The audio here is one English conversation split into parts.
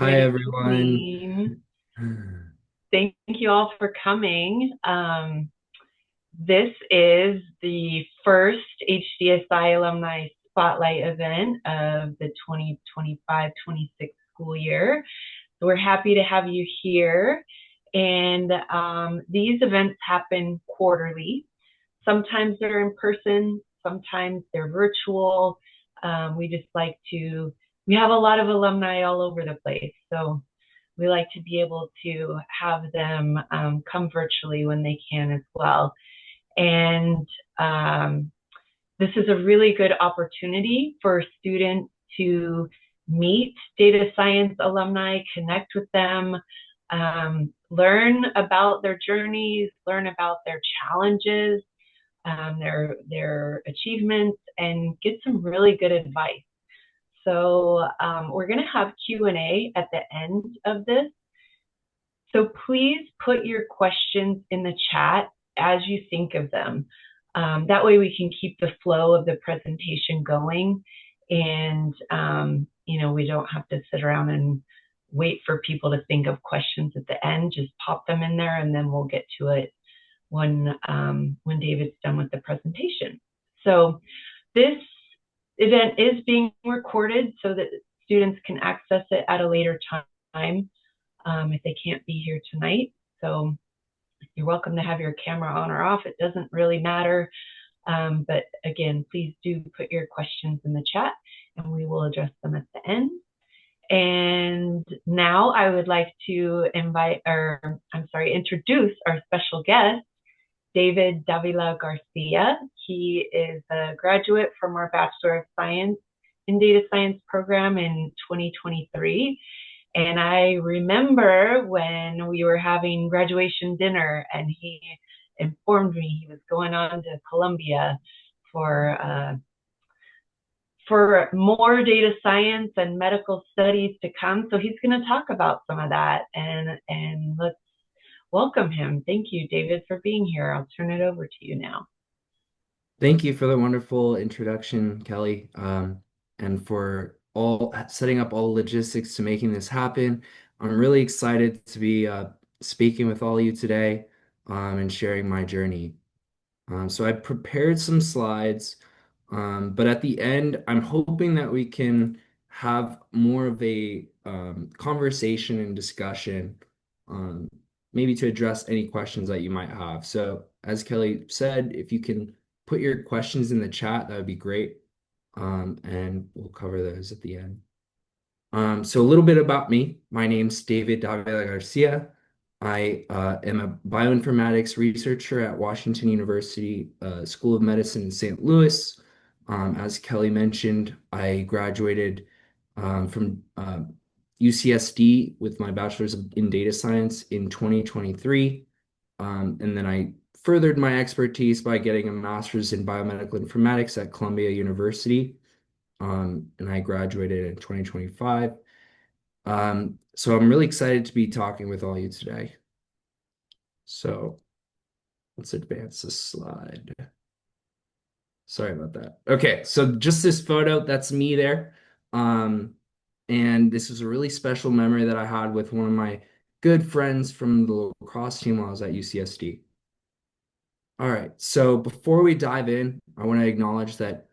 Hi, Great everyone. evening. Thank you all for coming. This is the first HDSI Alumni Spotlight event of the 2025-26 school year. So we're happy to have you here. And these events happen quarterly. Sometimes they're in person, sometimes they're virtual. We just like to, we have a lot of alumni all over the place. So we like to be able to have them come virtually when they can as well. And this is a really good opportunity for students to meet data science alumni, connect with them, learn about their journeys, learn about their challenges, their achievements, and get some really good advice. So we're going to have Q&A at the end of this. So please put your questions in the chat as you think of them. That way we can keep the flow of the presentation going, and we don't have to sit around and wait for people to think of questions at the end. Just pop them in there, and then we'll get to it when David's done with the presentation. So this event is being recorded so that students can access it at a later time if they can't be here tonight. So you're welcome to have your camera on or off. It doesn't really matter. But again, please do put your questions in the chat and we will address them at the end. And now I would like to introduce our special guest, David Davila Garcia. He is a graduate from our Bachelor of Science in Data Science program in 2023. And I remember when we were having graduation dinner and he informed me he was going on to Columbia for more data science and medical studies to come. So he's going to talk about some of that, and let's welcome him. Thank you, David, for being here. I'll turn it over to you now. Thank you for the wonderful introduction, Kelly, and for all setting up all the logistics to making this happen. I'm really excited to be speaking with all of you today and sharing my journey. So I prepared some slides, but at the end, I'm hoping that we can have more of a conversation and discussion, um, maybe to address any questions that you might have. So, as Kelly said, if you can put your questions in the chat, that would be great, and we'll cover those at the end. So a little bit about me. My name's David Davila Garcia. I am a bioinformatics researcher at Washington University School of Medicine in St. Louis. As Kelly mentioned, I graduated from UCSD with my bachelor's in data science in 2023. And then I furthered my expertise by getting a master's in biomedical informatics at Columbia University. And I graduated in 2025. So I'm really excited to be talking with all you today. So let's advance this slide. Sorry about that. Okay, so just this photo, that's me there. Um, and this was a really special memory that I had with one of my good friends from the lacrosse team while I was at UCSD. All right, so before we dive in, I want to acknowledge that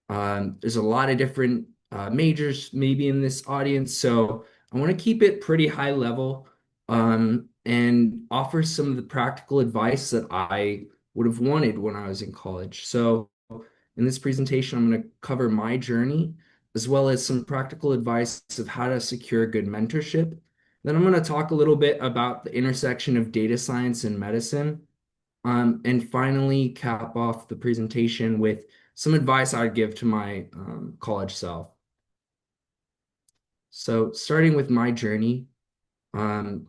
there's a lot of different majors maybe in this audience, so I want to keep it pretty high level and offer some of the practical advice that I would have wanted when I was in college. So in this presentation, I'm going to cover my journey as well as some practical advice of how to secure good mentorship. Then I'm going to talk a little bit about the intersection of data science and medicine. And finally, cap off the presentation with some advice I'd give to my college self. So, starting with my journey, um,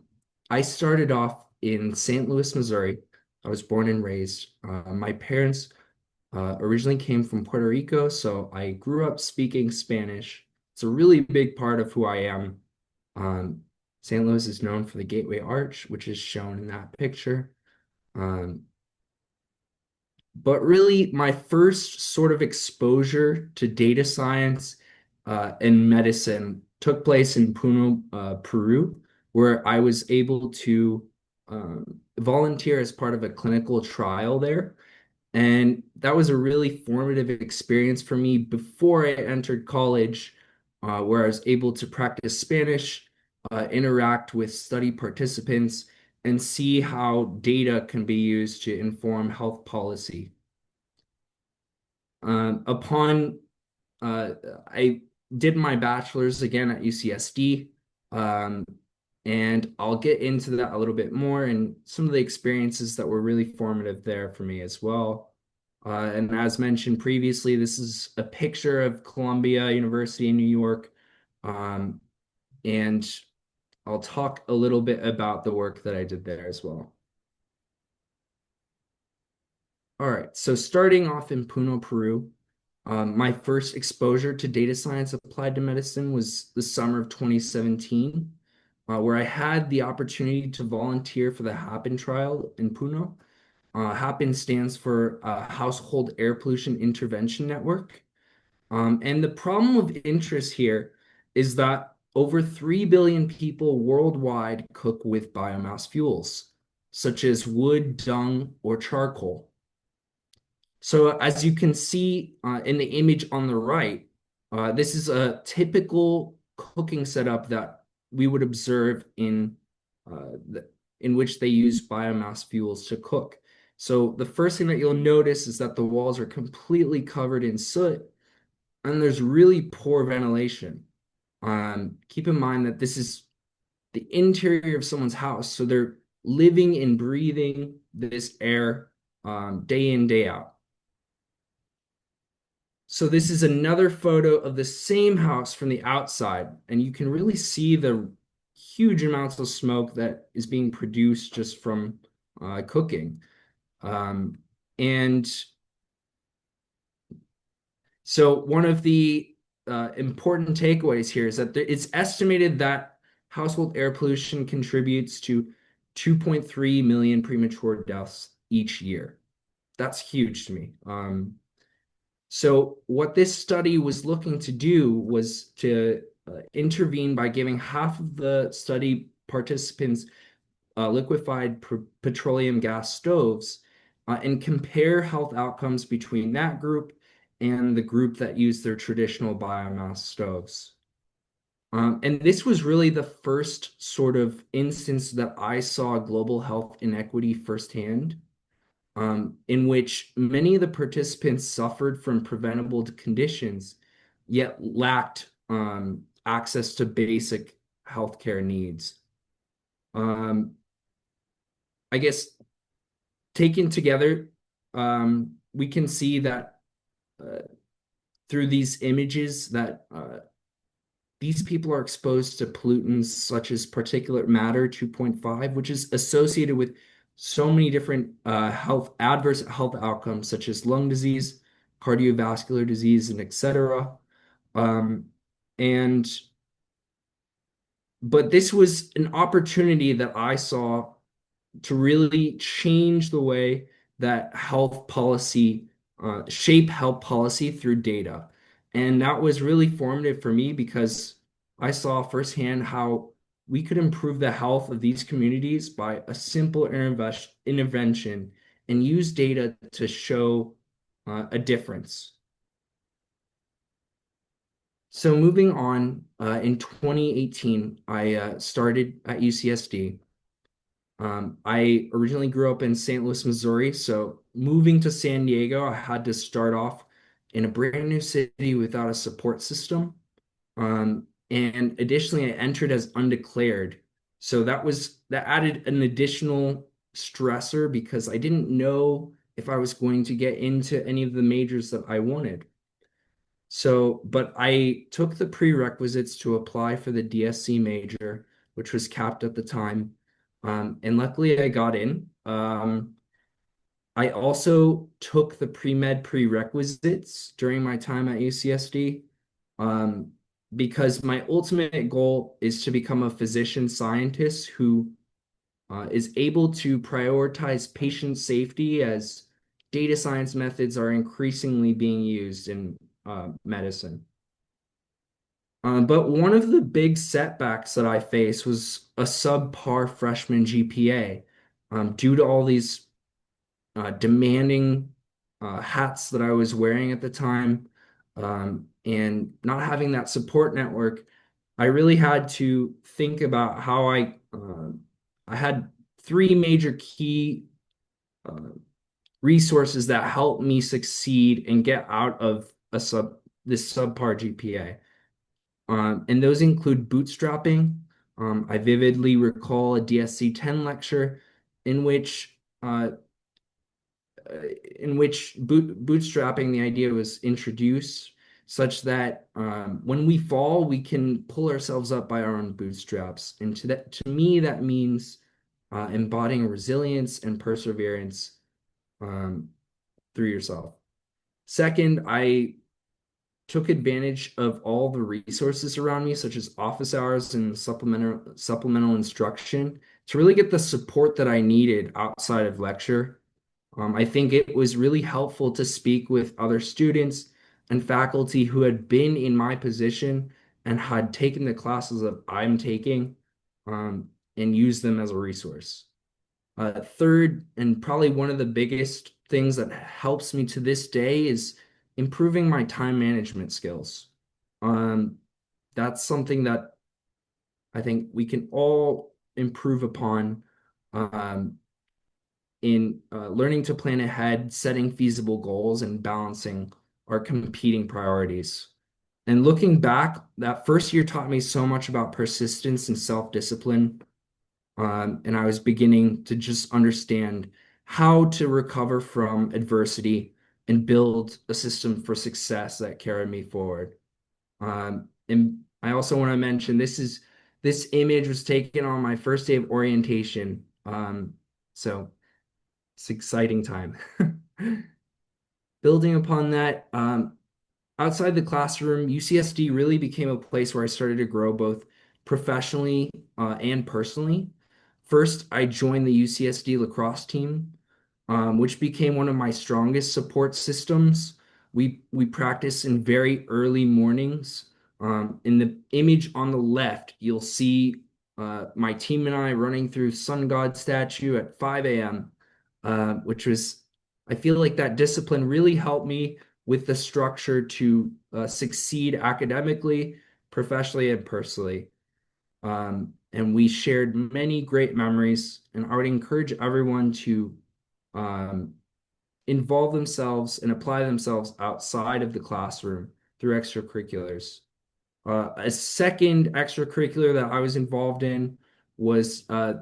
I started off in St. Louis, Missouri. I was born and raised. My parents originally came from Puerto Rico, so I grew up speaking Spanish. It's a really big part of who I am. Um, St. Louis is known for the Gateway Arch, which is shown in that picture. Um, But really, my first sort of exposure to data science and medicine took place in Puno, Peru, where I was able to volunteer as part of a clinical trial there. And that was a really formative experience for me before I entered college, where I was able to practice Spanish, interact with study participants, and see how data can be used to inform health policy. Upon I did my bachelor's again at UCSD, um, and I'll get into that a little bit more and some of the experiences that were really formative there for me as well. And as mentioned previously, this is a picture of Columbia University in New York. Um, and I'll talk a little bit about the work that I did there as well. All right, so starting off in Puno, Peru, my first exposure to data science applied to medicine was the summer of 2017, where I had the opportunity to volunteer for the HAPPEN trial in Puno. HAPPEN stands for Household Air Pollution Intervention Network. And the problem of interest here is that over 3 billion people worldwide cook with biomass fuels, such as wood, dung, or charcoal. So as you can see in the image on the right, this is a typical cooking setup that we would observe in which they use biomass fuels to cook. So the first thing that you'll notice is that the walls are completely covered in soot and there's really poor ventilation. Keep in mind that this is the interior of someone's house, so they're living and breathing this air day in, day out. So this is another photo of the same house from the outside, and you can really see the huge amounts of smoke that is being produced just from cooking. And so one of the important takeaways here is that it's estimated that household air pollution contributes to 2.3 million premature deaths each year. That's huge to me. So what this study was looking to do was to intervene by giving half of the study participants liquefied petroleum gas stoves and compare health outcomes between that group and the group that used their traditional biomass stoves. And this was really the first sort of instance that I saw global health inequity firsthand, in which many of the participants suffered from preventable conditions, yet lacked access to basic healthcare needs. Um, I guess taken together, we can see that uh, through these images that these people are exposed to pollutants such as particulate matter 2.5, which is associated with so many different adverse health outcomes such as lung disease, cardiovascular disease, and etc. Um, and but this was an opportunity that I saw to really change the way that shape health policy through data. And that was really formative for me because I saw firsthand how we could improve the health of these communities by a simple intervention and use data to show a difference. So moving on, in 2018, I started at UCSD. I originally grew up in St. Louis, Missouri, so moving to San Diego, I had to start off in a brand new city without a support system. And additionally, I entered as undeclared. So that added an additional stressor because I didn't know if I was going to get into any of the majors that I wanted. So, but I took the prerequisites to apply for the DSC major, which was capped at the time. And luckily I got in. I also took the pre-med prerequisites during my time at UCSD, um, because my ultimate goal is to become a physician scientist who is able to prioritize patient safety as data science methods are increasingly being used in medicine. But one of the big setbacks that I faced was a subpar freshman GPA, due to all these demanding hats that I was wearing at the time, and not having that support network. I really had to think about how I had three major key uh, resources that helped me succeed and get out of this subpar GPA. And those include bootstrapping. I vividly recall a DSC 10 lecture in which uh, bootstrapping, the idea was introduced such that when we fall, we can pull ourselves up by our own bootstraps. And to me, that means embodying resilience and perseverance um, through yourself. Second, I took advantage of all the resources around me, such as office hours and supplemental instruction, to really get the support that I needed outside of lecture. I think it was really helpful to speak with other students and faculty who had been in my position and had taken the classes that I'm taking, and use them as a resource. Third, and probably one of the biggest things that helps me to this day is improving my time management skills. Um, that's something that I think we can all improve upon, in learning to plan ahead, setting feasible goals, and balancing our competing priorities. And looking back, that first year taught me so much about persistence and self-discipline. And I was beginning to just understand how to recover from adversity and build a system for success that carried me forward. And I also want to mention this image was taken on my first day of orientation. So it's an exciting time. Building upon that, outside the classroom, UCSD really became a place where I started to grow both professionally and personally. First, I joined the UCSD lacrosse team, which became one of my strongest support systems. We practice in very early mornings. In the image on the left, you'll see my team and I running through Sun God statue at 5 a.m., which was, I feel like that discipline really helped me with the structure to succeed academically, professionally, and personally. And we shared many great memories, and I would encourage everyone to um, involve themselves and apply themselves outside of the classroom through extracurriculars. A second extracurricular that I was involved in was I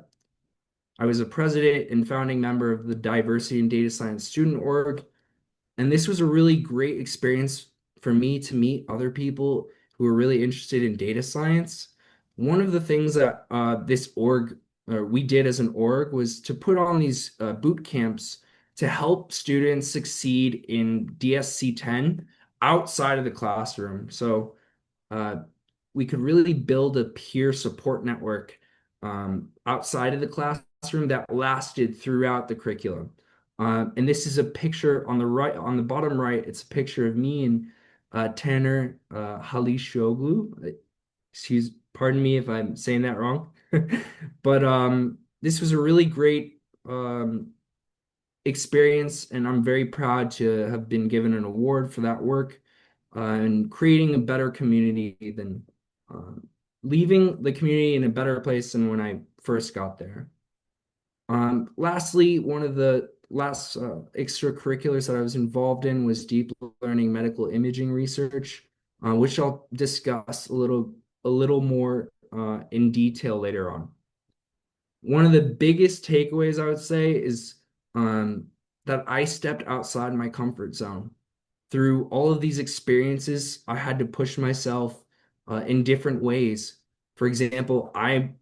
was a president and founding member of the Diversity and Data Science Student Org. And this was a really great experience for me to meet other people who were really interested in data science. One of the things that this org, or we did as an org, was to put on these boot camps to help students succeed in DSC 10 outside of the classroom. So uh, we could really build a peer support network outside of the classroom that lasted throughout the curriculum. And this is a picture on the right, on the bottom right. It's a picture of me and Tanner Halıcıoğlu. Pardon me if I'm saying that wrong. But this was a really great experience, and I'm very proud to have been given an award for that work, and creating a better community than uh, leaving the community in a better place than when I first got there. Lastly, one of the last extracurriculars that I was involved in was deep learning medical imaging research, which I'll discuss a little more in detail later on. One of the biggest takeaways I would say is that I stepped outside my comfort zone. Through all of these experiences, I had to push myself in different ways. For example, I'm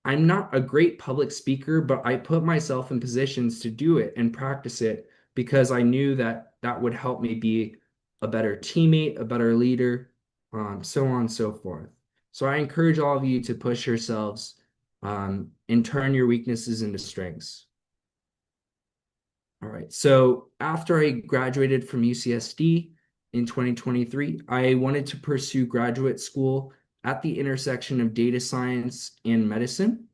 not a great public speaker, but I put myself in positions to do it and practice it because I knew that that would help me be a better teammate, a better leader, so on and so forth. So I encourage all of you to push yourselves, and turn your weaknesses into strengths. All right. So after I graduated from UCSD in 2023. I wanted to pursue graduate school at the intersection of data science and medicine.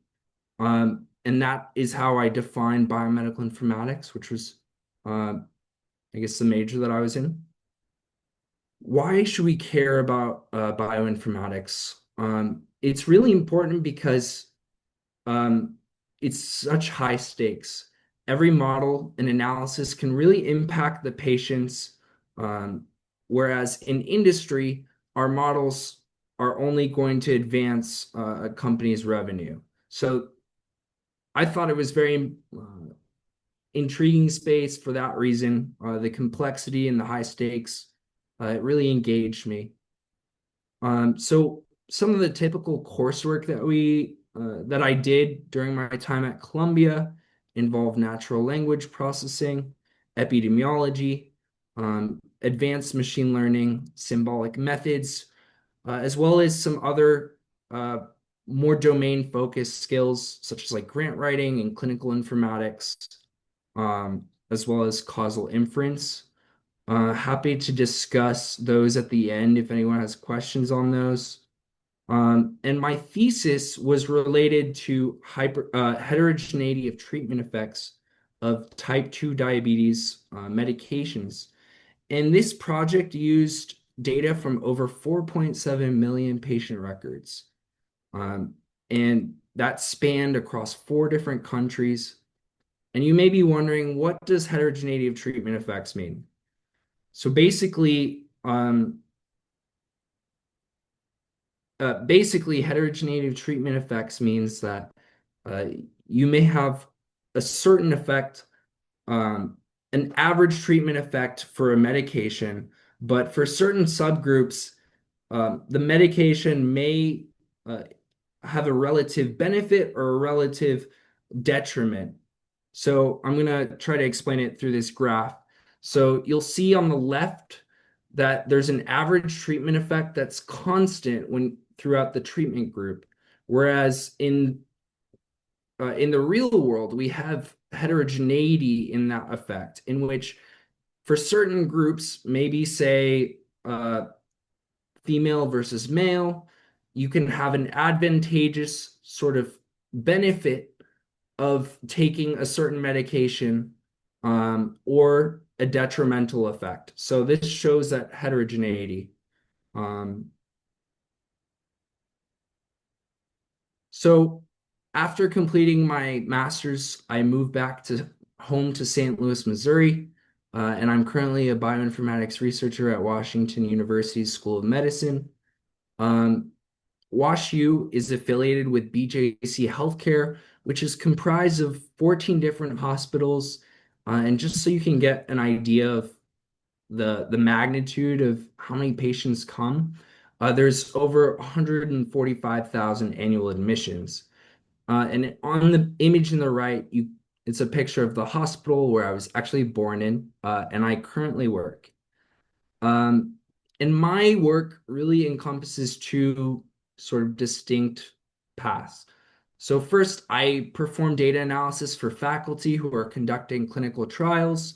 And that is how I defined biomedical informatics, which was, uh, I guess, the major that I was in. Why should we care about bioinformatics? It's really important because um, it's such high stakes. Every model and analysis can really impact the patients, um, whereas in industry, our models are only going to advance a company's revenue. So I thought it was very intriguing space for that reason. The complexity and the high stakes, it really engaged me. So some of the typical coursework that I did during my time at Columbia involved natural language processing, epidemiology, advanced machine learning, symbolic methods, as well as some other uh, more domain-focused skills such as like grant writing and clinical informatics, as well as causal inference. Happy to discuss those at the end if anyone has questions on those. And my thesis was related to heterogeneity of treatment effects of type 2 diabetes medications. And this project used data from over 4.7 million patient records. Um, and that spanned across 4 different countries. And you may be wondering, what does heterogeneity of treatment effects mean? So basically, heterogeneity of treatment effects means that uh, you may have a certain effect, um, an average treatment effect for a medication, but for certain subgroups, the medication may uh, have a relative benefit or a relative detriment. So I'm going to try to explain it through this graph. So you'll see on the left that there's an average treatment effect that's constant when throughout the treatment group, whereas in the real world we have heterogeneity in that effect, in which for certain groups, maybe say female versus male, you can have an advantageous sort of benefit of taking a certain medication or a detrimental effect. So this shows that heterogeneity. Um, so after completing my master's, I moved back to home to St. Louis, Missouri, and I'm currently a bioinformatics researcher at Washington University's School of Medicine. Um, WashU is affiliated with BJC Healthcare, which is comprised of 14 different hospitals. And just so you can get an idea of the magnitude of how many patients come, there's over 145,000 annual admissions. And on the image in the right, it's a picture of the hospital where I was actually born in, and I currently work. Um, and my work really encompasses two sort of distinct paths. So first, I perform data analysis for faculty who are conducting clinical trials,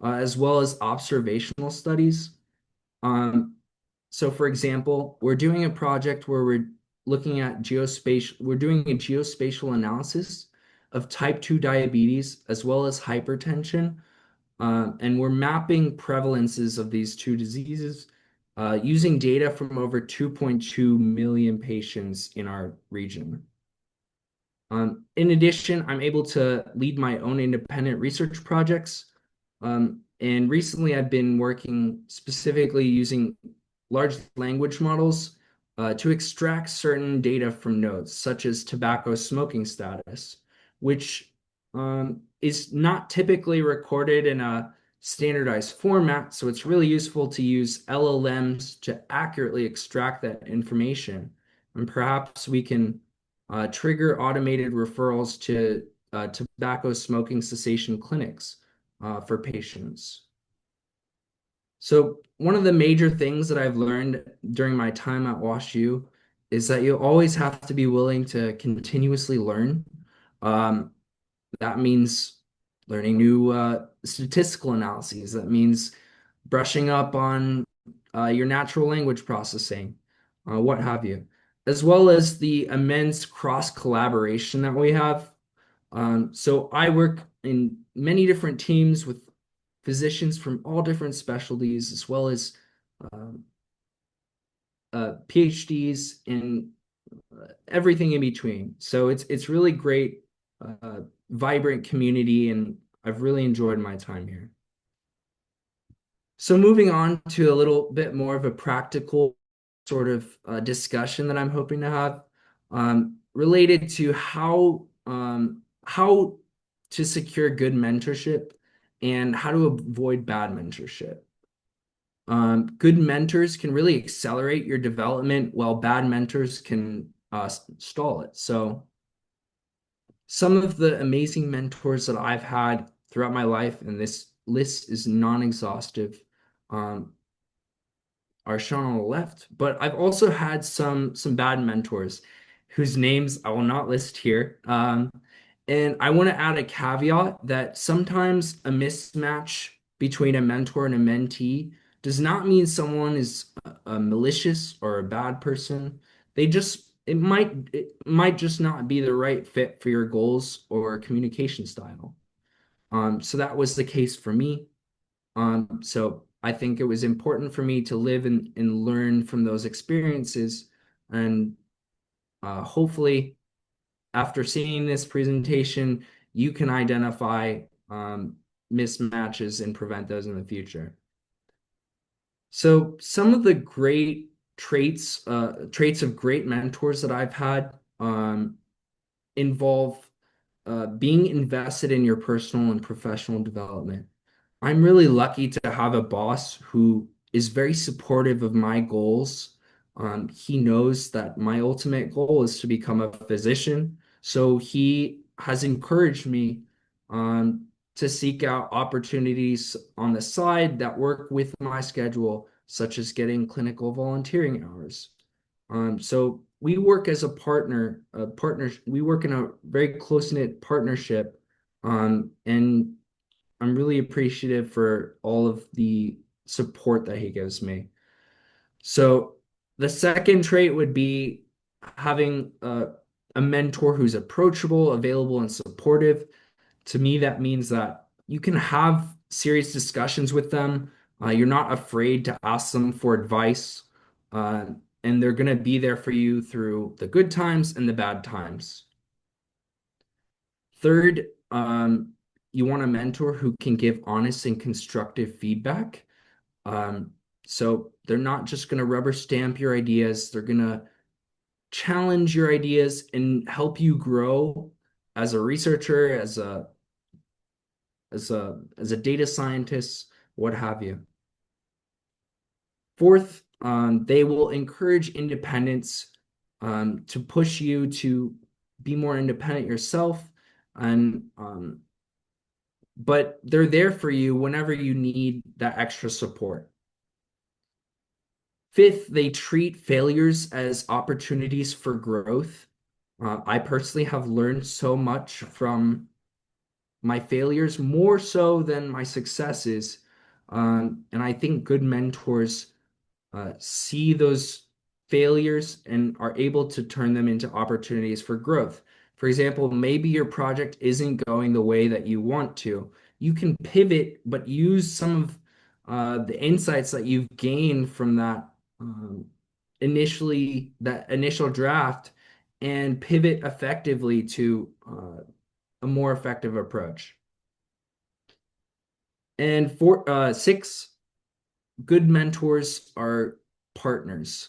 as well as observational studies. Um, so for example, we're doing a project where we're doing a geospatial analysis of type 2 diabetes as well as hypertension, and we're mapping prevalences of these two diseases using data from over 2.2 million patients in our region. In addition, I'm able to lead my own independent research projects. And recently, I've been working specifically using large language models to extract certain data from notes, such as tobacco smoking status, which is not typically recorded in a standardized format. So it's really useful to use LLMs to accurately extract that information. And perhaps we can trigger automated referrals to tobacco smoking cessation clinics for patients. So one of the major things that I've learned during my time at WashU is that you always have to be willing to continuously learn. Um, that means learning new statistical analyses. That means brushing up on your natural language processing, what have you, as well as the immense cross collaboration that we have. So I work in many different teams with physicians from all different specialties, as well as um, PhDs in everything in between. So it's really great, vibrant community, and I've really enjoyed my time here. So moving on to a little bit more of a practical sort of discussion that I'm hoping to have, related to how to secure good mentorship and how to avoid bad mentorship. Good mentors can really accelerate your development, while bad mentors can stall it. So some of the amazing mentors that I've had throughout my life, and this list is non-exhaustive, um, are shown on the left. But I've also had some bad mentors whose names I will not list here. And I want to add a caveat that sometimes a mismatch between a mentor and a mentee does not mean someone is a malicious or a bad person. It might just not be the right fit for your goals or communication style. So that was the case for me. So I think it was important for me to live and learn from those experiences. And hopefully, after seeing this presentation, you can identify mismatches and prevent those in the future. So some of the great traits of great mentors that I've had involve being invested in your personal and professional development. I'm really lucky to have a boss who is very supportive of my goals. He knows that my ultimate goal is to become a physician, so he has encouraged me to seek out opportunities on the side that work with my schedule, such as getting clinical volunteering hours. So we work as we work in a very close-knit partnership, and I'm really appreciative for all of the support that he gives me. So the second trait would be having a mentor who's approachable, available, and supportive. To me, that means that you can have serious discussions with them. You're not afraid to ask them for advice, uh, and they're going to be there for you through the good times and the bad times. Third, you want a mentor who can give honest and constructive feedback. Um, so they're not just going to rubber stamp your ideas, they're going to challenge your ideas and help you grow as a researcher, as a data scientist, what have you. Fourth, they will encourage independence, to push you to be more independent yourself, and but they're there for you whenever you need that extra support. Fifth, they treat failures as opportunities for growth. I personally have learned so much from my failures, more so than my successes. And I think good mentors see those failures and are able to turn them into opportunities for growth. For example, maybe your project isn't going the way that you want to. You can pivot, but use some of the insights that you've gained from um, that initial draft, and pivot effectively to a more effective approach. And six, good mentors are partners.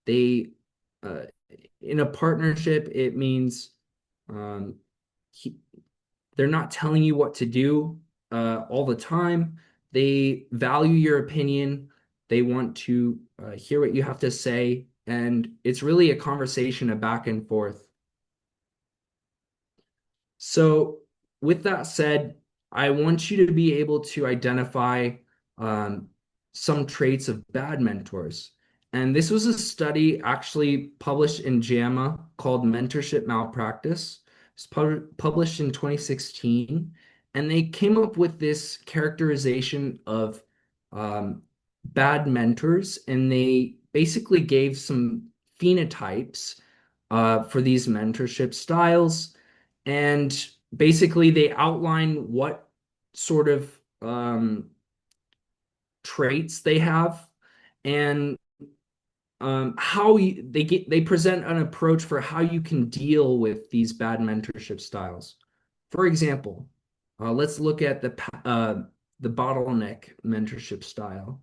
They, uh, in a partnership, it means um, he, they're not telling you what to do all the time. They value your opinion. They want to hear what you have to say. And it's really a conversation, a back and forth. So, with that said, I want you to be able to identify um, some traits of bad mentors. And this was a study actually published in JAMA called Mentorship Malpractice. It's published in 2016. And they came up with this characterization of um, bad mentors, and they basically gave some phenotypes for these mentorship styles. And basically, they outline what sort of traits they have and they present an approach for how you can deal with these bad mentorship styles. For example, let's look at the bottleneck mentorship style.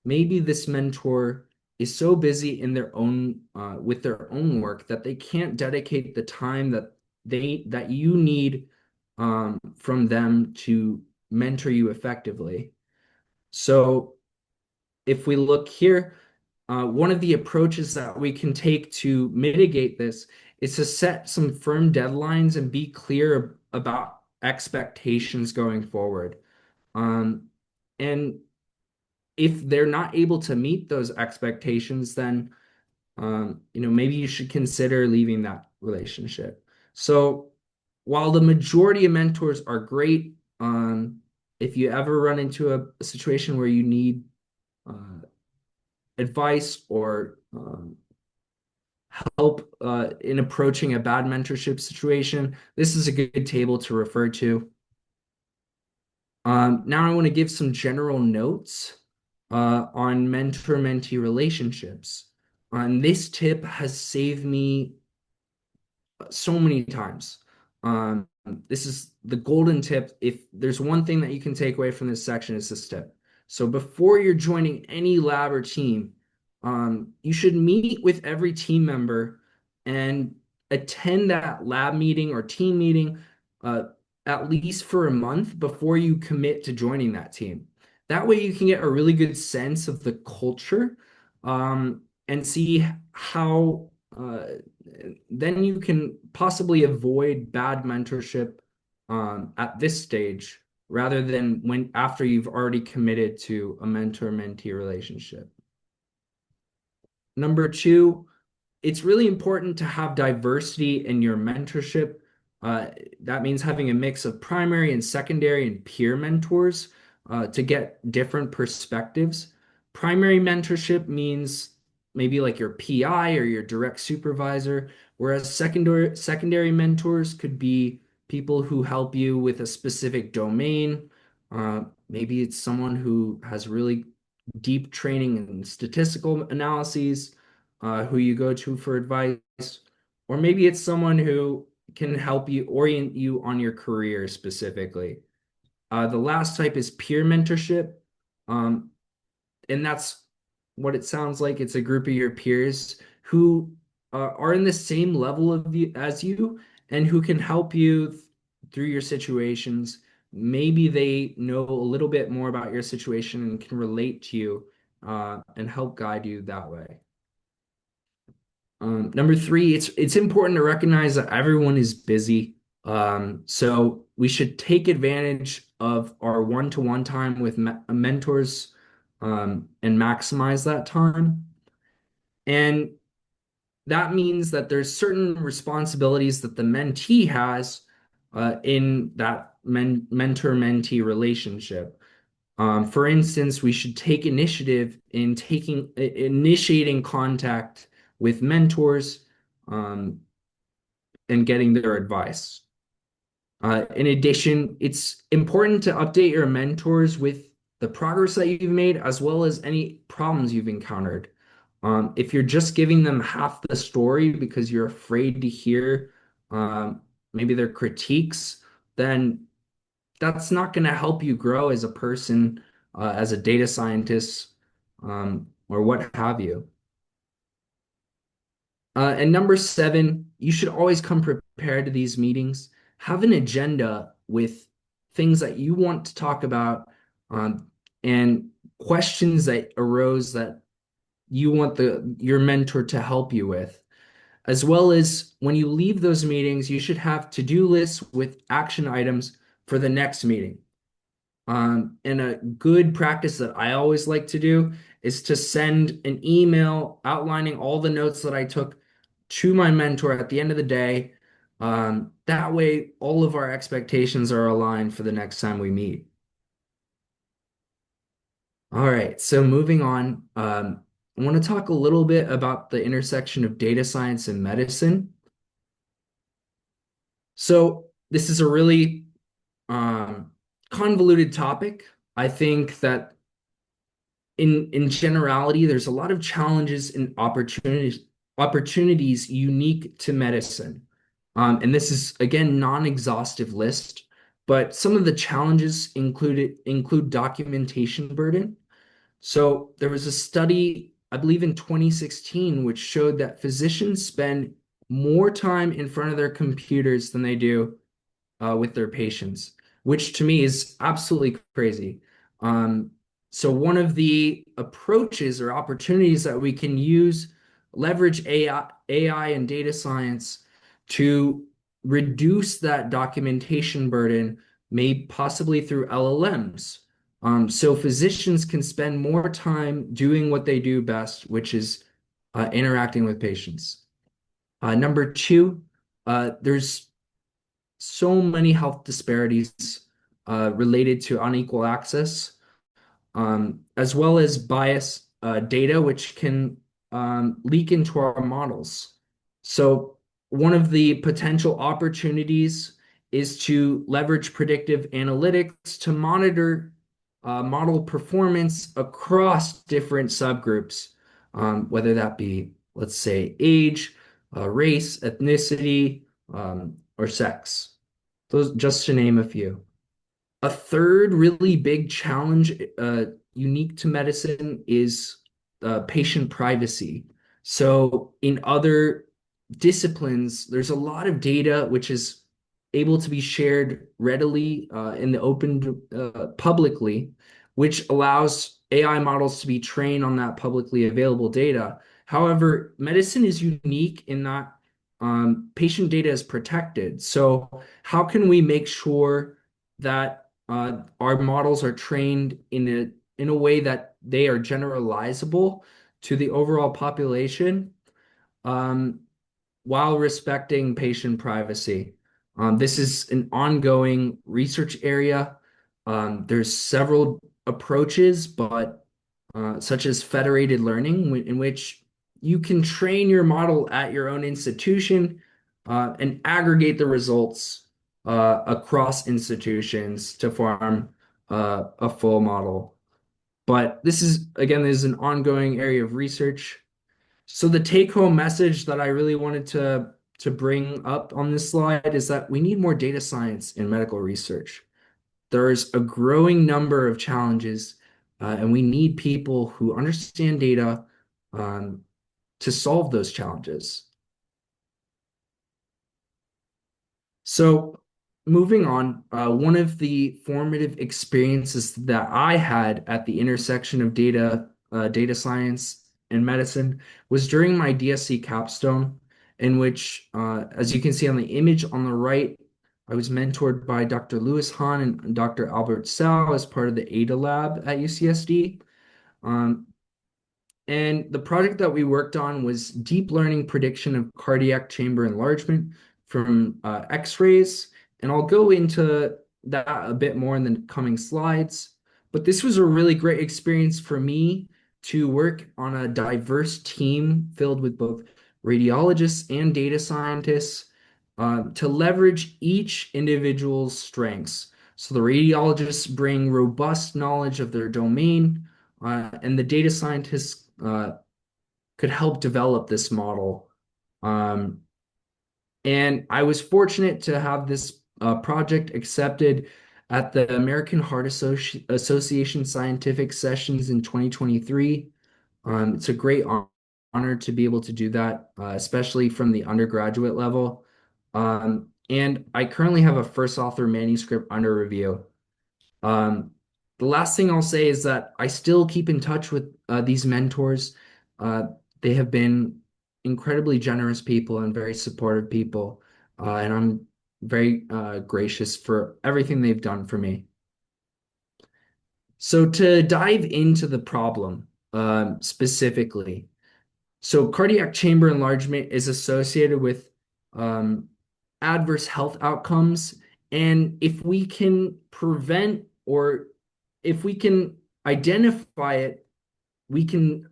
Maybe this mentor is so busy in their own with their own work that they can't dedicate the time that you need from them to mentor you effectively. So if we look here, one of the approaches that we can take to mitigate this is to set some firm deadlines and be clear about expectations going forward. Um, and if they're not able to meet those expectations, then maybe you should consider leaving that relationship. So while the majority of mentors are great, if you ever run into a situation where you need advice or help in approaching a bad mentorship situation, this is a good table to refer to. Now I want to give some general notes on mentor-mentee relationships. This tip has saved me so many times. This is the golden tip. If there's one thing that you can take away from this section, it's this tip. So before you're joining any lab or team, you should meet with every team member and attend that lab meeting or team meeting uh, at least for a month before you commit to joining that team. That way you can get a really good sense of the culture and see how then you can possibly avoid bad mentorship at this stage rather than when after you've already committed to a mentor-mentee relationship. Number two, it's really important to have diversity in your mentorship. Uh, that means having a mix of primary and secondary and peer mentors to get different perspectives. Primary mentorship means maybe like your PI or your direct supervisor, whereas secondary mentors could be people who help you with a specific domain. Maybe it's someone who has really deep training in statistical analyses, who you go to for advice, or maybe it's someone who can help you orient you on your career specifically. The last type is peer mentorship, um, and that's what it sounds like. It's a group of your peers who are in the same level of you as you and who can help you through your situations. Maybe they know a little bit more about your situation and can relate to you and help guide you that way. Number three, it's important to recognize that everyone is busy. So we should take advantage of our one-to-one time with mentors and maximize that time. And that means that there's certain responsibilities that the mentee has in that mentor-mentee relationship. For instance, we should take initiative in initiating contact with mentors um, and getting their advice. In addition, it's important to update your mentors with the progress that you've made as well as any problems you've encountered. If you're just giving them half the story because you're afraid to hear maybe their critiques, then that's not going to help you grow as a person, as a data scientist, or what have you. And number seven, you should always come prepared to these meetings. Have an agenda with things that you want to talk about, and questions that arose that you want your mentor to help you with. As well as when you leave those meetings, you should have to-do lists with action items for the next meeting. And a good practice that I always like to do is to send an email outlining all the notes that I took to my mentor at the end of the day. That way, all of our expectations are aligned for the next time we meet. All right, so moving on, I want to talk a little bit about the intersection of data science and medicine. So this is a really um, convoluted topic. I think that in generality, there's a lot of challenges and opportunities unique to medicine. And this is again non-exhaustive list, but some of the challenges include documentation burden. So there was a study, I believe in 2016, which showed that physicians spend more time in front of their computers than they do with their patients, which to me is absolutely crazy. Um, so one of the approaches or opportunities that we can use, leverage AI and data science to reduce that documentation burden, may possibly through LLMs. So physicians can spend more time doing what they do best, which is interacting with patients. Number two, there's so many health disparities related to unequal access, as well as bias data, which can leak into our models. So, one of the potential opportunities is to leverage predictive analytics to monitor model performance across different subgroups, whether that be, let's say, age, race, ethnicity, or sex. Those just to name a few. A third really big challenge unique to medicine is patient privacy. So in other disciplines, there's a lot of data which is able to be shared readily in the open publicly, which allows AI models to be trained on that publicly available data. However, medicine is unique in that patient data is protected. So how can we make sure that our models are trained in a way that they are generalizable to the overall population, um, while respecting patient privacy? This is an ongoing research area. There's several approaches, but such as federated learning, in which you can train your model at your own institution and aggregate the results across institutions to form a full model. But this is an ongoing area of research. So the take-home message that I really wanted to bring up on this slide is that we need more data science in medical research. There's a growing number of challenges, and we need people who understand data um, to solve those challenges. So, moving on, one of the formative experiences that I had at the intersection of data science, and medicine was during my DSC capstone, in which, as you can see on the image on the right, I was mentored by Dr. Lewis Hahn and Dr. Albert Sal as part of the ADA lab at UCSD. Um, and the project that we worked on was deep learning prediction of cardiac chamber enlargement from X-rays. And I'll go into that a bit more in the coming slides. But this was a really great experience for me to work on a diverse team filled with both radiologists and data scientists to leverage each individual's strengths. So the radiologists bring robust knowledge of their domain, and the data scientists could help develop this model. Um, and I was fortunate to have this project accepted at the American Heart Association Scientific Sessions in 2023. It's a great honor to be able to do that, especially from the undergraduate level. And I currently have a first author manuscript under review. Um, the last thing I'll say is that I still keep in touch with these mentors. Uh, they have been incredibly generous people and very supportive people, and I'm very gracious for everything they've done for me. So to dive into the problem specifically, so cardiac chamber enlargement is associated with um, adverse health outcomes, and if we can prevent or if we can identify it, we can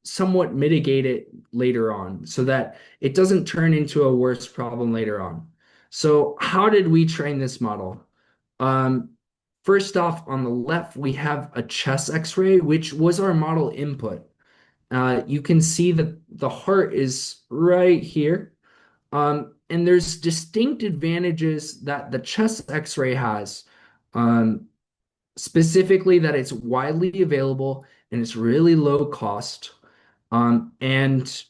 somewhat mitigate it later on so that it doesn't turn into a worse problem later on. So, how did we train this model? Um, First off, on the left, we have a chest x-ray, which was our model input. You can see that the heart is right here. And there's distinct advantages that the chest x-ray has. Um, Specifically that it's widely available and it's really low cost. And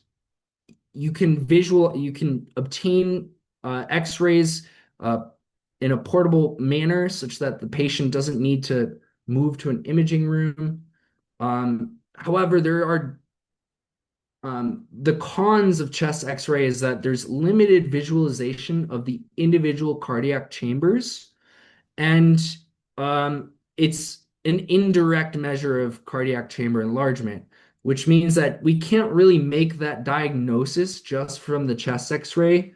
you can obtain x-rays uh, in a portable manner such that the patient doesn't need to move to an imaging room. However, there are the cons of chest x-ray is that there's limited visualization of the individual cardiac chambers, and it's an indirect measure of cardiac chamber enlargement, which means that we can't really make that diagnosis just from the chest x-ray.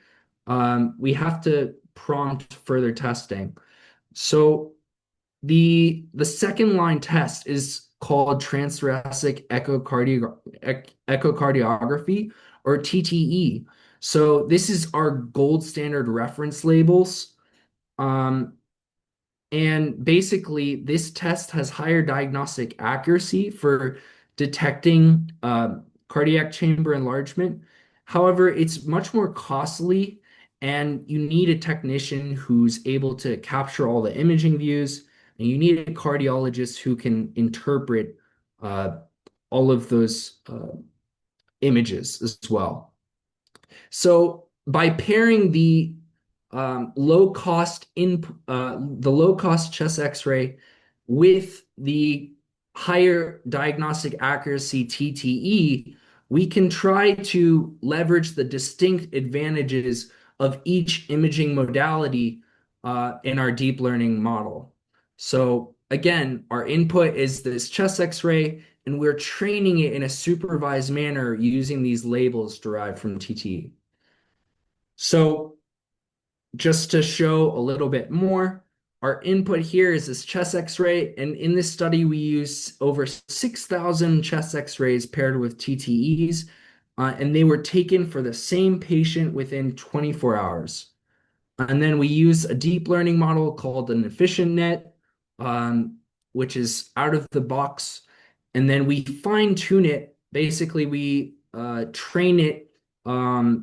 We have to prompt further testing. So the second line test is called transthoracic echocardiography, or TTE. So this is our gold standard reference labels. Um, and basically, this test has higher diagnostic accuracy for detecting cardiac chamber enlargement. However, it's much more costly, and you need a technician who's able to capture all the imaging views, and you need a cardiologist who can interpret uh, all of those images as well. So by pairing the low cost chest X-ray with the higher diagnostic accuracy TTE, we can try to leverage the distinct advantages of each imaging modality in our deep learning model. So again, our input is this chest X-ray, and we're training it in a supervised manner using these labels derived from TTE. So just to show a little bit more, our input here is this chest X-ray, and in this study we use over 6,000 chest X-rays paired with TTEs, and they were taken for the same patient within 24 hours. And then we use a deep learning model called an efficient net, um, which is out of the box. And then we fine tune it. Basically, we train it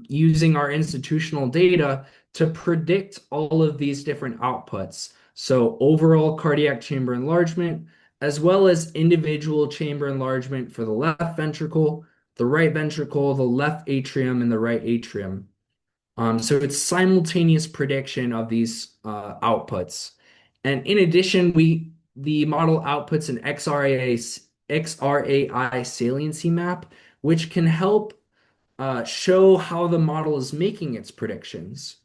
using our institutional data to predict all of these different outputs. So overall cardiac chamber enlargement, as well as individual chamber enlargement for the left ventricle, the right ventricle, the left atrium, and the right atrium. So it's simultaneous prediction of these outputs. And in addition, the model outputs an XRAI saliency map, which can help show how the model is making its predictions.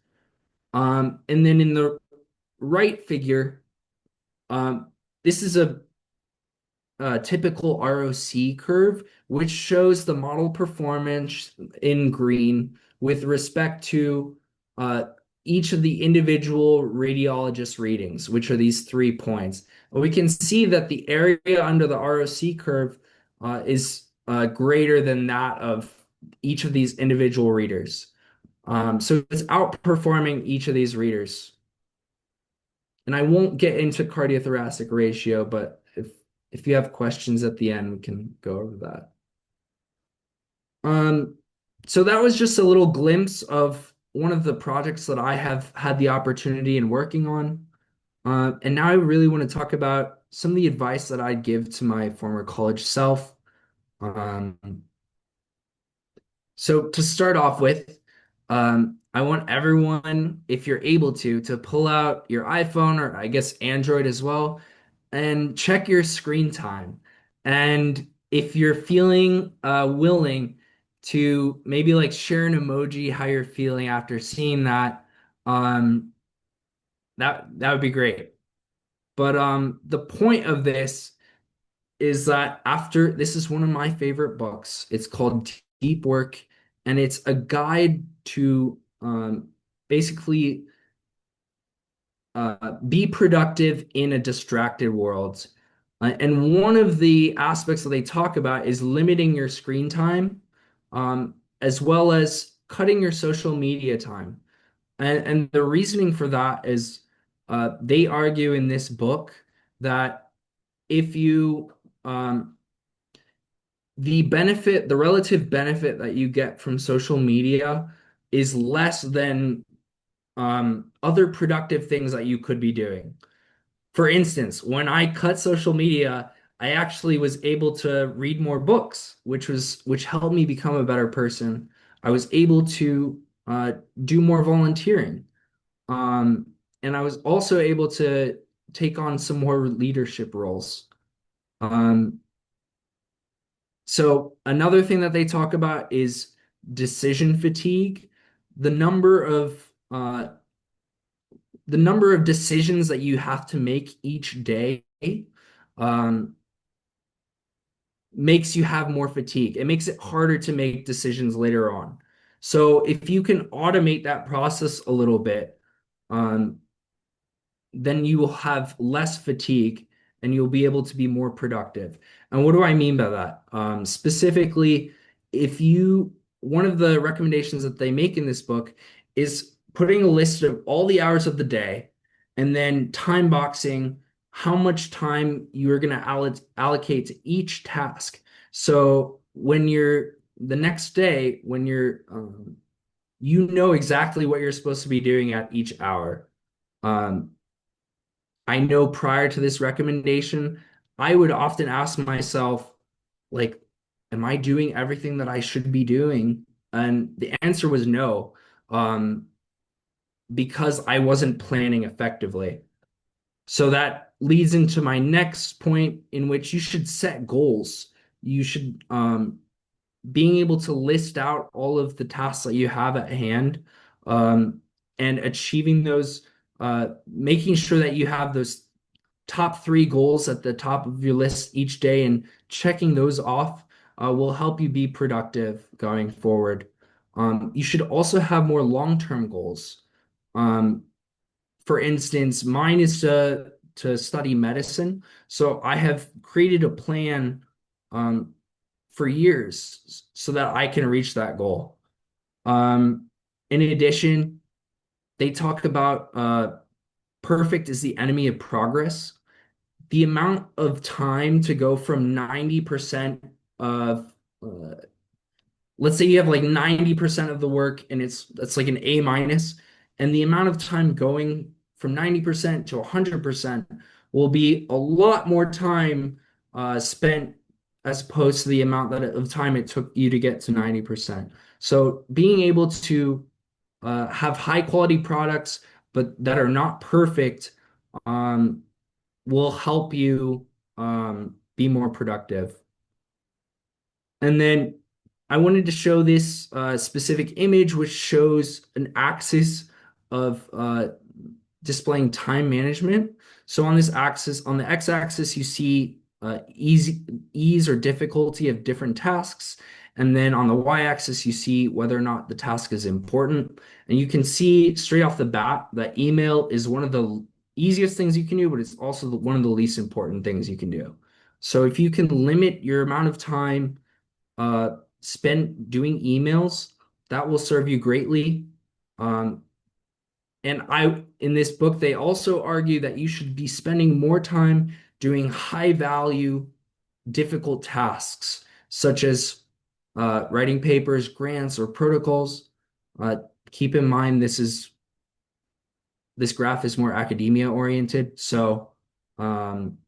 And then in the right figure, um, this is a typical ROC curve, which shows the model performance in green with respect to uh, each of the individual radiologist readings, which are these 3 points. We can see that the area under the ROC curve is greater than that of each of these individual readers. So it's outperforming each of these readers. And I won't get into cardiothoracic ratio, but if you have questions at the end, we can go over that. Um, so that was just a little glimpse of one of the projects that I have had the opportunity in working on. And now I really want to talk about some of the advice that I'd give to my former college self. Um, so to start off with, I want everyone, if you're able to pull out your iPhone, or I guess Android as well, and check your screen time. And if you're feeling willing to maybe like share an emoji how you're feeling after seeing that, um, that would be great. But the point of this is that after this is one of my favorite books. It's called Deep Work, and it's a guide to basically be productive in a distracted world. And one of the aspects that they talk about is limiting your screen time, as well as cutting your social media time. And the reasoning for that is they argue in this book that if you, the relative benefit that you get from social media is less than other productive things that you could be doing. For instance, when I cut social media, I actually was able to read more books, which helped me become a better person. I was able to do more volunteering. Um, and I was also able to take on some more leadership roles. Um, so another thing that they talk about is decision fatigue. The number of uh, the number of decisions that you have to make each day um, makes you have more fatigue. It makes it harder to make decisions later on. So if you can automate that process a little bit, um, then you will have less fatigue and you'll be able to be more productive. And what do I mean by that? Specifically, if you, one of the recommendations that they make in this book is putting a list of all the hours of the day and then time boxing how much time you're going to allocate to each task. So when you're the next day, when you know exactly what you're supposed to be doing at each hour. Um, I know prior to this recommendation, I would often ask myself, like, am I doing everything that I should be doing? And the answer was no, because I wasn't planning effectively. So that leads into my next point, in which you should set goals. You should, being able to list out all of the tasks that you have at hand, um, and achieving those, making sure that you have those top three goals at the top of your list each day and checking those off will help you be productive going forward. You should also have more long-term goals. Um, for instance, mine is to study medicine. So I have created a plan um, for years so that I can reach that goal. Um, in addition, they talk about perfect is the enemy of progress. The amount of time to go from 90% of let's say you have like 90% of the work and that's like an A minus, and the amount of time going from 90% to 100% will be a lot more time spent as opposed to the amount of time it took you to get to 90%. So being able to have high quality products but that are not perfect um, will help you be more productive. And then I wanted to show this specific image, which shows an axis of displaying time management. So on this axis, on the x-axis, you see ease or difficulty of different tasks. And then on the y-axis, you see whether or not the task is important. And you can see straight off the bat that email is one of the easiest things you can do, but it's also one of the least important things you can do. So if you can limit your amount of time spent doing emails, that will serve you greatly. Um, and in this book, they also argue that you should be spending more time doing high value, difficult tasks, such as writing papers, grants, or protocols. Uh, Keep in mind, this graph is more academia oriented. So um,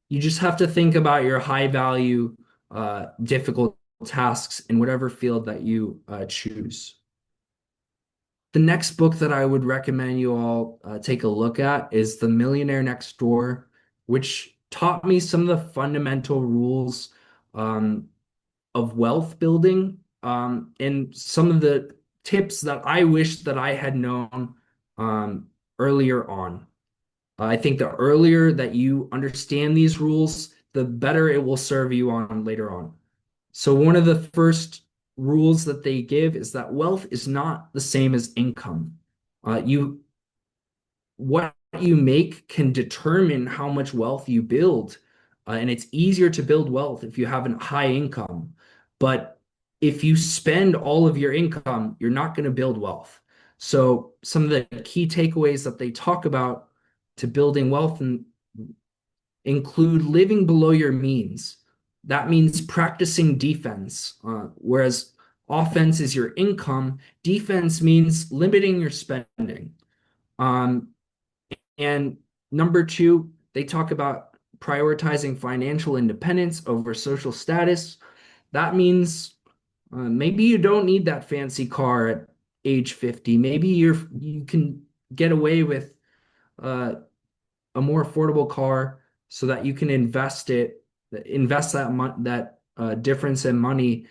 you just have to think about your high value, difficult tasks in whatever field that you choose. The next book that I would recommend you all take a look at is The Millionaire Next Door, which taught me some of the fundamental rules um, of wealth building, and some of the tips that I wish that I had known um, earlier on. I think the earlier that you understand these rules, the better it will serve you on later on. So one of the first rules that they give is that wealth is not the same as income. What you make can determine how much wealth you build. and it's easier to build wealth if you have a high income. But if you spend all of your income, you're not going to build wealth. So some of the key takeaways that they talk about to building wealth include living below your means. That means practicing defense, whereas offense is your income. Defense means limiting your spending. Um, and number two, they talk about prioritizing financial independence over social status. That means maybe you don't need that fancy car at age 50. Maybe you can get away with uh, a more affordable car so that you can invest that difference in money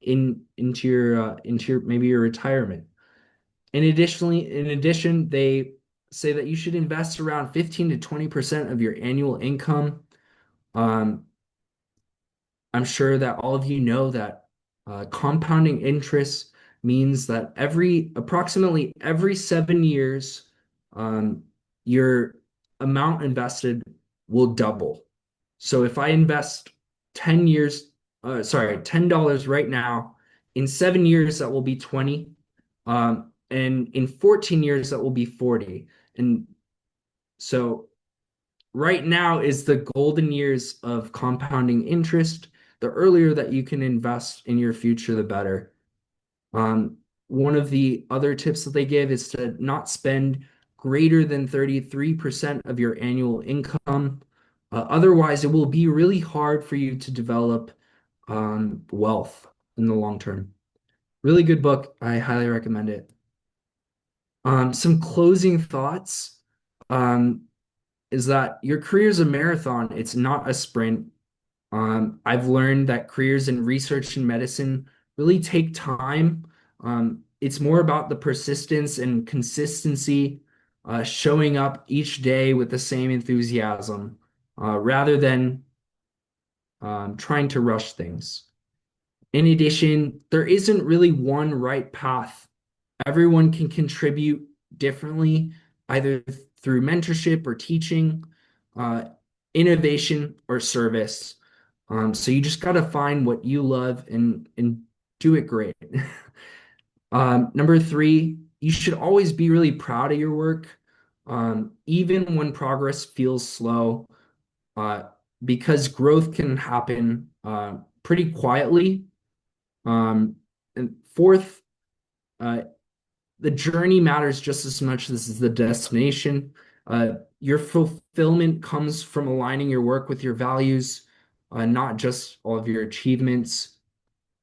into your maybe your retirement. In addition, they say that you should invest around 15 to 20% of your annual income. Um, I'm sure that all of you know that compounding interest means that approximately every 7 years, um, your amount invested will double. So if I invest 10 years, sorry, $10 right now, in 7 years that will be 20, and in 14 years that will be 40. And so right now is the golden years of compounding interest. The earlier that you can invest in your future, the better. Um, One of the other tips that they give is to not spend greater than 33% of your annual income. Otherwise, it will be really hard for you to develop wealth in the long term. Really good book. I highly recommend it. Some closing thoughts. Um, is that your career is a marathon. It's not a sprint. I've learned that careers in research and medicine really take time. It's more about the persistence and consistency, showing up each day with the same enthusiasm, rather than trying to rush things. In addition, there isn't really one right path. Everyone can contribute differently, either through mentorship or teaching, uh, innovation or service. So you just got to find what you love and do it great. Number three, you should always be really proud of your work, even when progress feels slow, uh, because growth can happen pretty quietly. And fourth, uh, the journey matters just as much as the destination. Your fulfillment comes from aligning your work with your values, not just all of your achievements.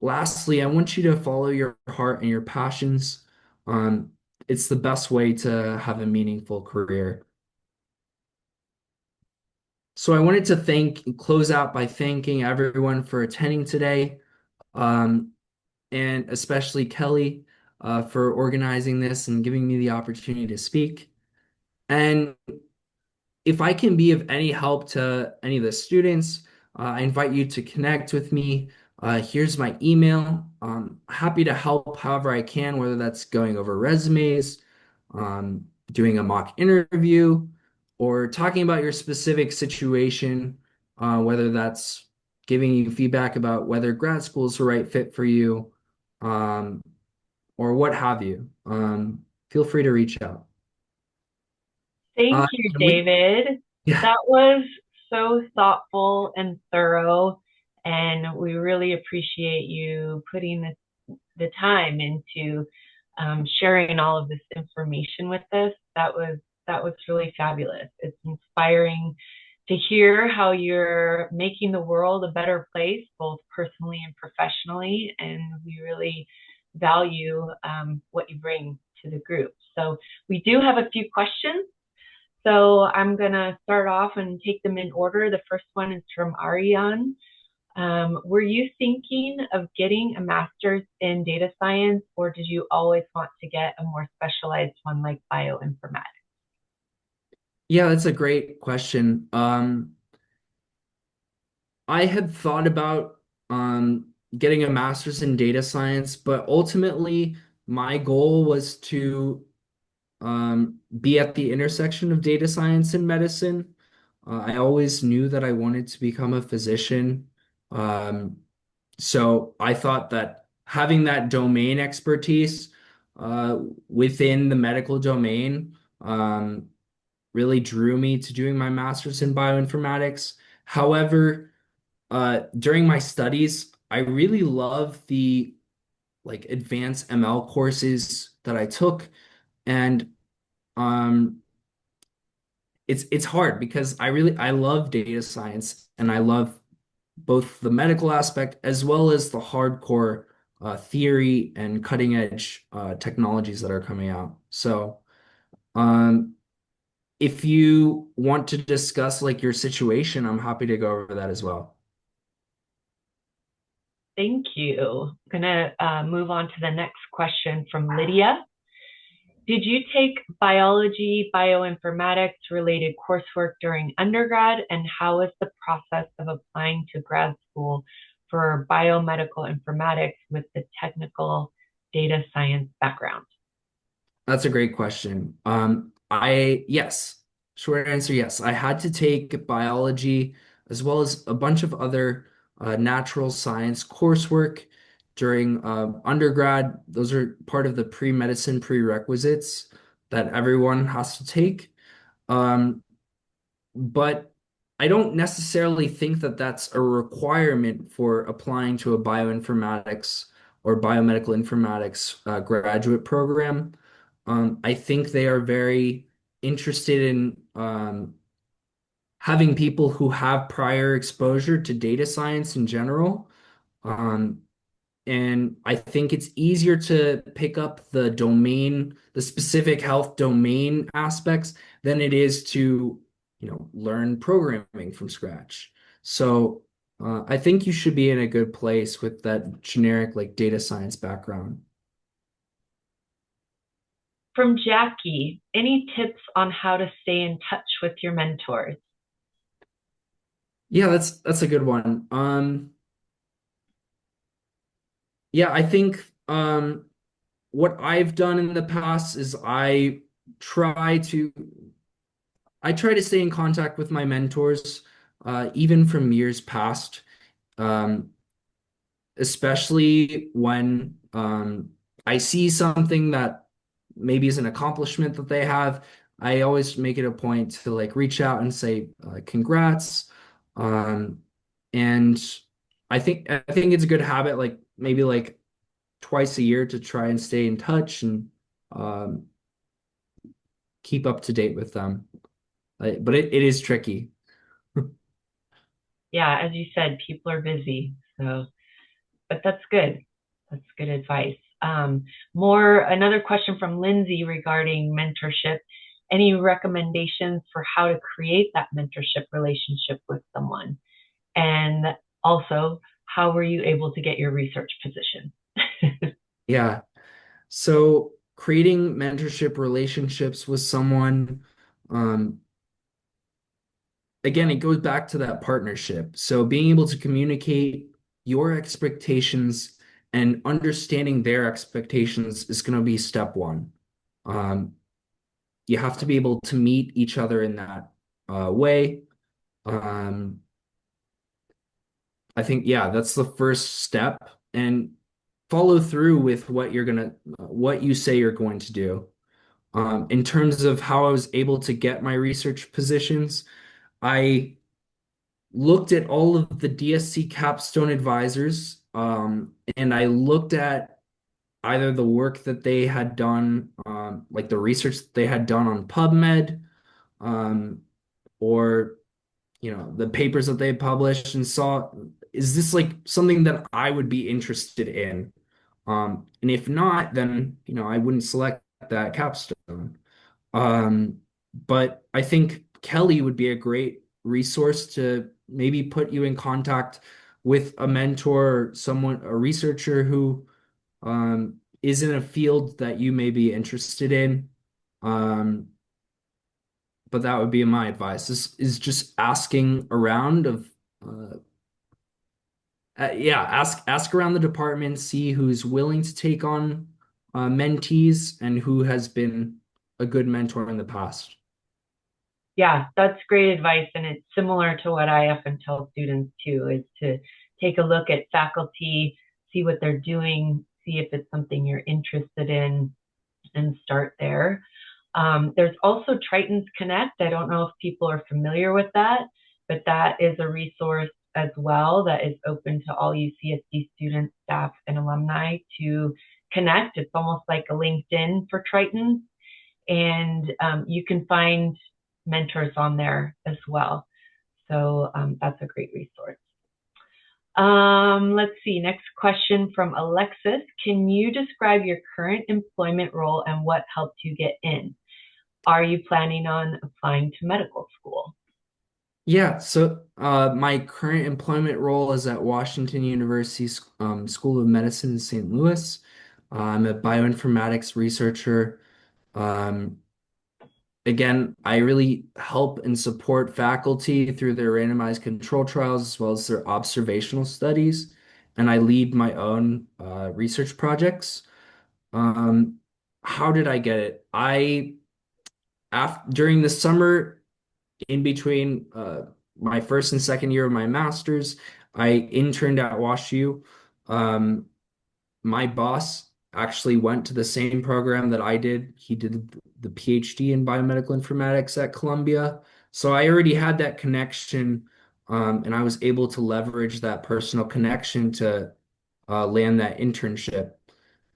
Lastly, I want you to follow your heart and your passions. Um, it's the best way to have a meaningful career. So I wanted to close out by thanking everyone for attending today. Um, and especially Kelly for organizing this and giving me the opportunity to speak. And if I can be of any help to any of the students, I invite you to connect with me. Here's my email. Happy to help however I can, whether that's going over resumes, doing a mock interview, or talking about your specific situation, whether that's giving you feedback about whether grad school is the right fit for you, um, or what have you. Feel free to reach out. Thank you, Kelly? David. Yeah. That was so thoughtful and thorough, and we really appreciate you putting the time into sharing all of this information with us. That was really fabulous. It's inspiring to hear how you're making the world a better place, both personally and professionally, and we really value what you bring to the group. So we do have a few questions, so I'm going to start off and take them in order. The first one is from Ariane. Were you thinking of getting a master's in data science, or did you always want to get a more specialized one like bioinformatics? Yeah, that's a great question. I had thought about getting a master's in data science, but ultimately my goal was to be at the intersection of data science and medicine. I always knew that I wanted to become a physician. Um, so I thought that having that domain expertise uh, within the medical domain really drew me to doing my master's in bioinformatics. However, during my studies, I really love the like advanced ML courses that I took, and um, it's hard because I love data science and I love both the medical aspect as well as the hardcore theory and cutting edge technologies that are coming out. So, um, if you want to discuss like your situation, I'm happy to go over that as well. Thank you. I'm going to move on to the next question from Lydia. Did you take biology, bioinformatics related coursework during undergrad? And how is the process of applying to grad school for biomedical informatics with the technical data science background? That's a great question. Yes, short answer, yes. I had to take biology as well as a bunch of other natural science coursework during undergrad. Those are part of the pre-medicine prerequisites that everyone has to take. Um, but I don't necessarily think that that's a requirement for applying to a bioinformatics or biomedical informatics graduate program. I think they are very interested in having people who have prior exposure to data science in general. Um, and I think it's easier to pick up the domain, the specific health domain aspects than it is to, learn programming from scratch. So I think you should be in a good place with that generic like data science background. From Jackie, any tips on how to stay in touch with your mentors? Yeah, that's a good one. Yeah, I think what I've done in the past is try to I try to stay in contact with my mentors, even from years past, um, especially when I see something that maybe is an accomplishment that they have. I always make it a point to like reach out and say congrats. Um, and I think it's a good habit, like maybe like twice a year to try and stay in touch and um, keep up to date with them. But it is tricky. Yeah, as you said, people are busy. So, but that's good. That's good advice. Another question from Lindsay regarding mentorship. Any recommendations for how to create that mentorship relationship with someone? And also, how were you able to get your research position? Yeah. So creating mentorship relationships with someone, um, again, it goes back to that partnership. So being able to communicate your expectations and understanding their expectations is going to be step one. Um, you have to be able to meet each other in that way. Um, I think, yeah, that's the first step. And follow through with what you say you're going to do. In terms of how I was able to get my research positions, I looked at all of the DSC capstone advisors, and I looked at either the work that they had done, like the research that they had done on PubMed, um, or the papers that they published, and saw, is this like something that I would be interested in? And if not, then I wouldn't select that capstone. Um, but I think Kelly would be a great resource to maybe put you in contact with a mentor, someone, a researcher who is in a field that you may be interested in. Um, but that would be my advice is just asking around of yeah, ask around the department, see who's willing to take on mentees and who has been a good mentor in the past. Yeah, that's great advice. And it's similar to what I often tell students too, is to take a look at faculty, see what they're doing, see if it's something you're interested in, and start there. There's also Triton's Connect. I don't know if people are familiar with that, but that is a resource as well that is open to all UCSD students, staff, and alumni to connect. It's almost like a LinkedIn for Triton, and you can find mentors on there as well. So that's a great resource. Let's see. Next question from Alexis. Can you describe your current employment role and what helped you get in? Are you planning on applying to medical school? Yeah, so my current employment role is at Washington University School of Medicine in St. Louis. I'm a bioinformatics researcher. Um, Again, I really help and support faculty through their randomized control trials as well as their observational studies, and I lead my own research projects. Um, how did I get it? During the summer, in between my first and second year of my master's, I interned at WashU. Um, my boss actually went to the same program that I did. He did the PhD in biomedical informatics at Columbia. So I already had that connection, and I was able to leverage that personal connection to land that internship.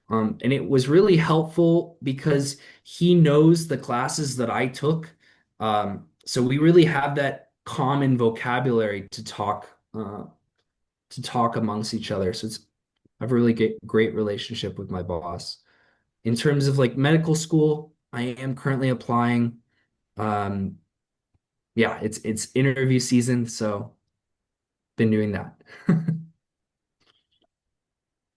And it was really helpful because he knows the classes that I took. So we really have that common vocabulary to talk amongst each other. So I have a really great relationship with my boss. In terms of like medical school, I am currently applying. Um, yeah, it's interview season, so been doing that.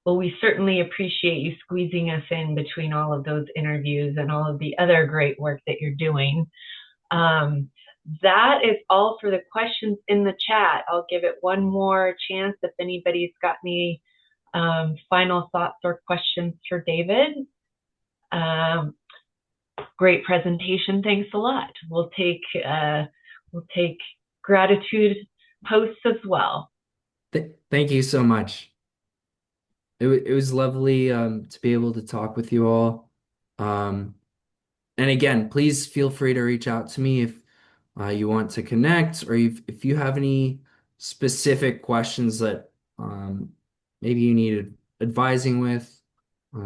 Well, we certainly appreciate you squeezing us in between all of those interviews and all of the other great work that you're doing. Um, that is all for the questions in the chat. I'll give it one more chance if anybody's got any final thoughts or questions for David. Um, Great presentation. Thanks a lot. We'll take gratitude posts as well. Thank you so much. It was lovely to be able to talk with you all. Um, and again, please feel free to reach out to me if you want to connect or if you have any specific questions that maybe you need advising with.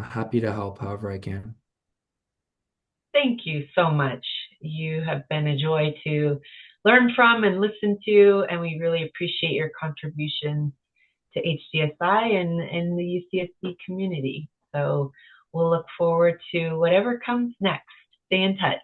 Happy to help however I can. Thank you so much. You have been a joy to learn from and listen to, and we really appreciate your contributions to HDSI and the UCSD community. So we'll look forward to whatever comes next. Stay in touch.